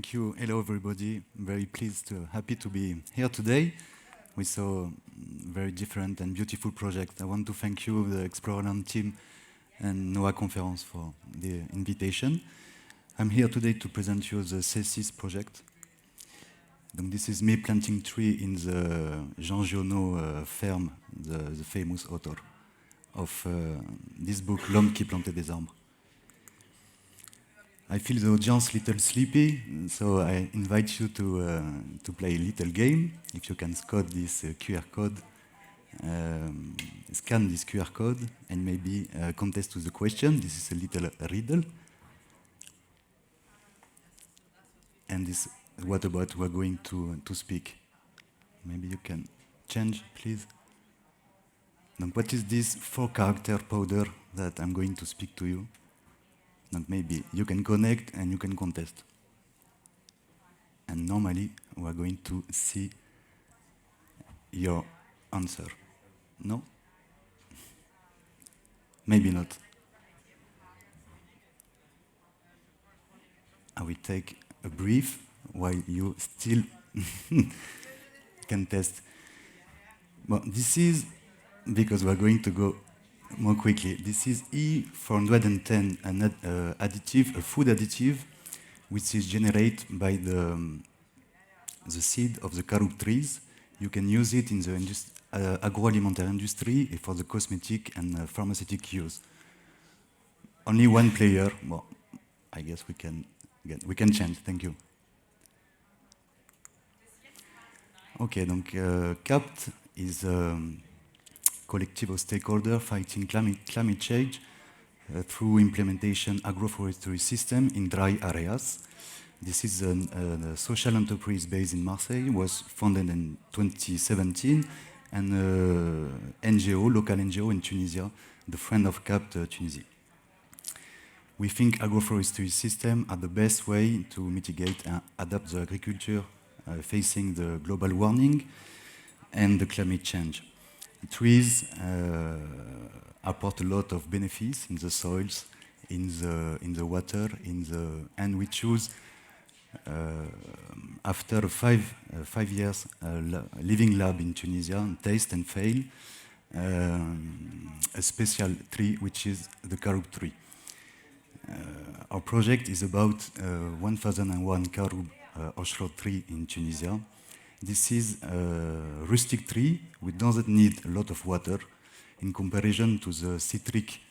Thank you. Hello, everybody. I'm very happy to be here today with so very different and beautiful project. I want to thank you, the Explorer.land team and NOAH Conference for the invitation. I'm here today to present you the CESIS project. This is me planting tree in the Jean Giono ferme, the famous author of this book, L'homme qui plantait des arbres. I feel the audience a little sleepy, so I invite you to play a little game. If you can scan this QR code, scan this QR code, and maybe contest with the question. This is a little riddle. And this, what about we're going to speak? Maybe you can change, please. Donc, what is this 4-character powder that I'm going to speak to you? Donc maybe you can connect and you can contest. And normally we're going to see your answer. No? Maybe not. I will take a brief while you still can test. Well, this is because we're going to go more quickly. This is E410, an additive, a food additive, which is generated by the seed of the carob trees. You can use it in the agroalimentaire industry for the cosmetic and pharmaceutical use. Only one player. Well, I guess we can change. Thank you. Okay, donc CAPTE is collective of stakeholders fighting climate change through implementation agroforestry system in dry areas. This is a social enterprise based in Marseille, was founded in 2017, and NGO, local NGO in Tunisia, the Friend of CAPTE Tunisia. We think agroforestry systems are the best way to mitigate and adapt the agriculture facing the global warming and the climate change. Trees apport a lot of benefits in the soils, in the water, and we choose after 5 years living lab in Tunisia, taste and fail, a special tree which is the carob tree. Our project is about 1001 carob osh-rod tree in Tunisia. This is a rustic tree which doesn't need a lot of water in comparison to the citric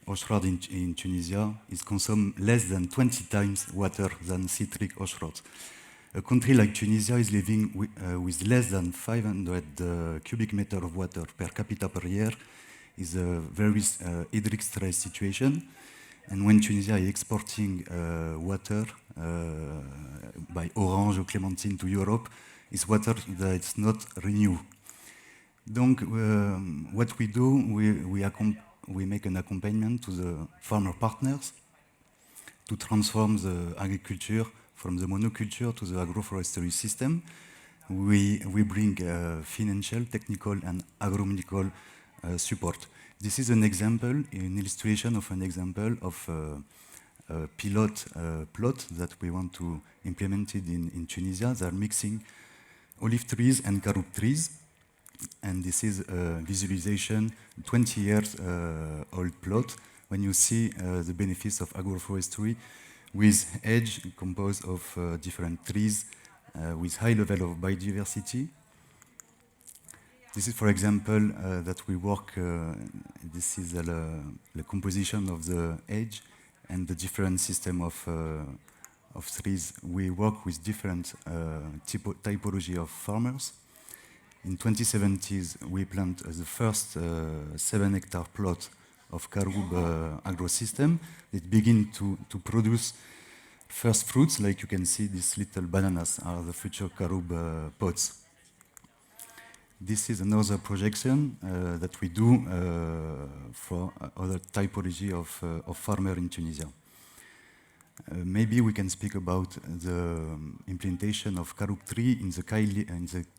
osh-rod in Tunisia. It consumes less than 20 times water than citric osh-rod. A country like Tunisia is living with less than 500 cubic meters of water per capita per year. Is a very hydric stress situation. And when Tunisia is exporting water by Orange or Clementine to Europe, it's water that's not renewed. Donc, what we do, we make an accompaniment to the farmer partners to transform the agriculture from the monoculture to the agroforestry system. We bring financial, technical, and agro-medical support. This is an example, an illustration of an example of a pilot plot that we want to implement it in Tunisia. They are mixing olive trees and carob trees, and this is a visualization, 20 years old plot, when you see the benefits of agroforestry with hedge composed of different trees with high level of biodiversity. This is, for example, that we work, this is the composition of the hedge and the different system of trees. We work with different typology of farmers. In 2017, we plant the first 7-hectare plot of carob agro system. It begin to produce first fruits, like you can see, these little bananas are the future carob pods. This is another projection that we do for other typology of farmer in Tunisia. Maybe we can speak about the implementation of carob tree in the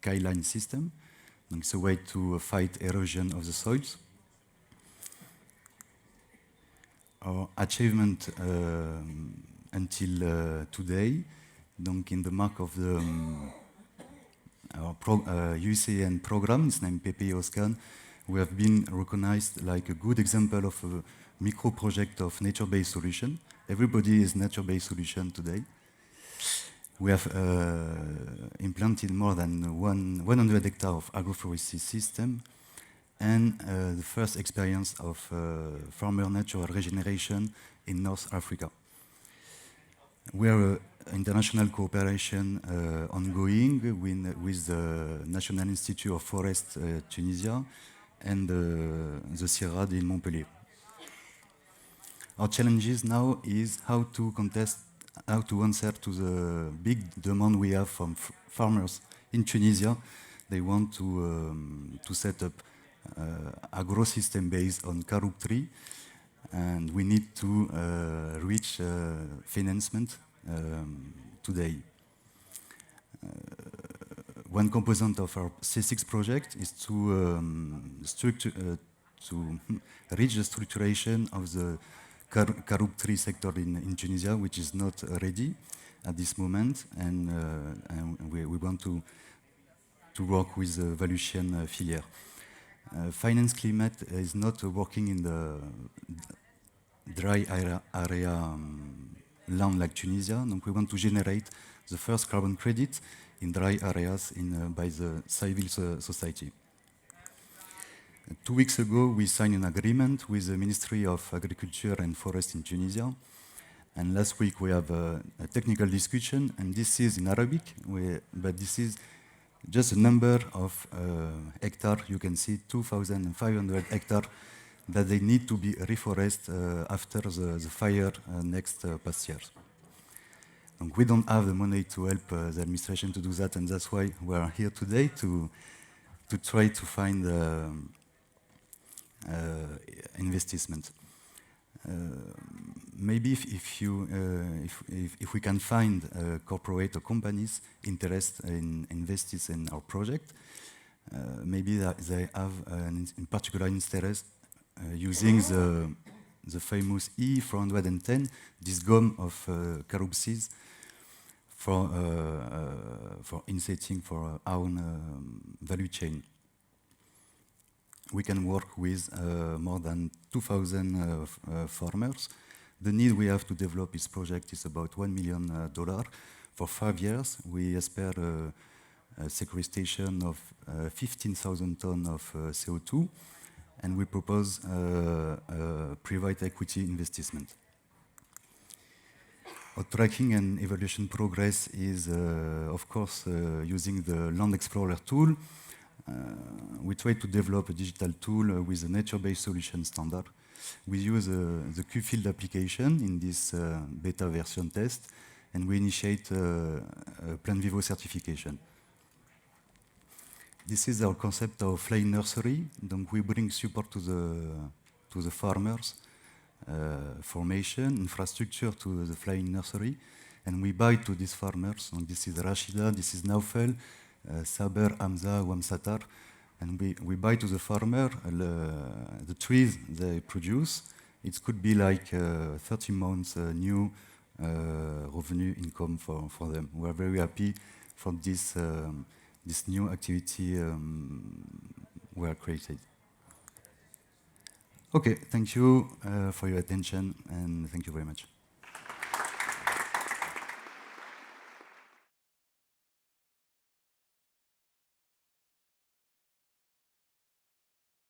Kai line system. It's a way to fight erosion of the soils. Our achievement until today Donc in the mark of the our UCN program, it's named PPO-SCAN, we have been recognized like a good example of a micro project of nature-based solution. Everybody is nature-based solution today. We have implanted more than 100 hectares of agroforestry system, and the first experience of farmer natural regeneration in North Africa. We are international cooperation ongoing with the National Institute of Forest Tunisia and the CIRAD in Montpellier. Our challenges now is how to answer to the big demand we have from farmers in Tunisia. They want to set up agro system based on carob tree, and we need to reach financement today. One component of our C6 project is to reach the structuration of the carob tree sector in Tunisia, which is not ready at this moment, and we want to work with the value chain filière. Finance Climate is not working in the dry area land like Tunisia, donc we want to generate the first carbon credit in dry areas by the civil society. 2 weeks ago, we signed an agreement with the Ministry of Agriculture and Forest in Tunisia. And last week, we have a technical discussion, and this is in Arabic, but this is just a number of hectares. You can see 2,500 hectares that they need to be reforested after the fire next past years. And we don't have the money to help the administration to do that, and that's why we are here today to try to find investment. Maybe if we can find corporate or companies interested in investing in our project, maybe they have in particular interest using the famous E410, this gum of carob seeds for insetting for our own value chain. We can work with more than 2,000 farmers. The need we have to develop this project is about $1 million for 5 years. We expect a sequestration of 15,000 tons of CO2, and we propose private equity investment. Our tracking and evaluation progress is, of course, using the Land Explorer tool. We try to develop a digital tool with a nature-based solution standard. We use the Q-Field application in this beta version test, and we initiate Plan Vivo certification. This is our concept of flying nursery. Donc we bring support to the farmers, formation, infrastructure to the flying nursery, and we buy to these farmers. And this is Rashida, this is Naufel, Saber, Hamza, Wamsatar, and we buy to the farmer the trees they produce. It could be like 30 months new revenue income for them. We are very happy for this new activity we are created. Okay, thank you for your attention, and thank you very much.